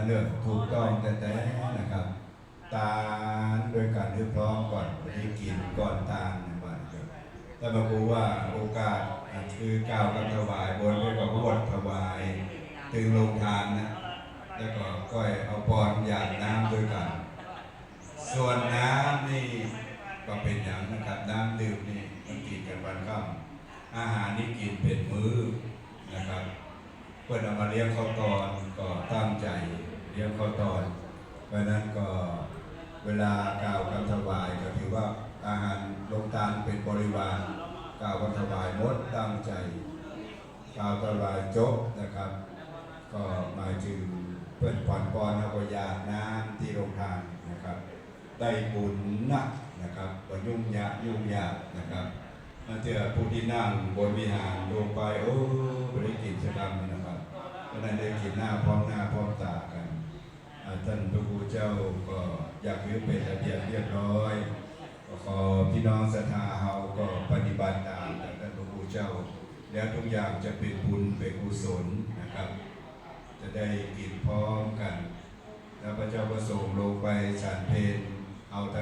เรื่องถูกต้องแต่นะครับตาโดยการเรียบร้องก่อนไปกินก่อนทานนะครับแต่มาพูว่าโอกาสคือกล่าวคำถวายบนด้วยกับวดถวายถึงลงทานนะแล้วก็ก้อยเอาปอนหยาดน้ำด้วยกันส่วนน้ำนี่ก็เป็นอย่างนะครับน้ำดื่มนี่มันกินกันวันค่ำอาหารนี่กินเป็นมื้อนะครับเพื่อนเอามาเลี้ยงข้าวตอนก็ตั้งใจเลี้ยงข้าวตอนเพราะนั้นก็เวลากล่าวคำถวายก็ถือว่าอาหารลงทานเป็นบริวารกล่าวคำถวายมดตั้งใจกล่าวถวายจบนะครับก็หมายถึงเพื่อนผ่อนปอนเอาหยาดน้ำที่โรงทานนะครับได้บุญนักนะครับก็ยุ่งยากนะครับเมื่อผู้ที่นั่งบนวิหารลงไปโอ้บริกิจกรรมนะครับก็ได้กินหน้าพร้อมตากันท่านพระครูเจ้าก็อยากให้เป็นระเบียบเรียบร้อยขอพี่น้องศรัทธาเฮาก็ปฏิบัติตามท่านพระครูเจ้าแล้วทุกอย่างจะเป็นบุญเป็นกุศลนะครับจะได้กินพร้อมกันแล้วพระเจ้าประสงค์ลงไปฉันเพลเอา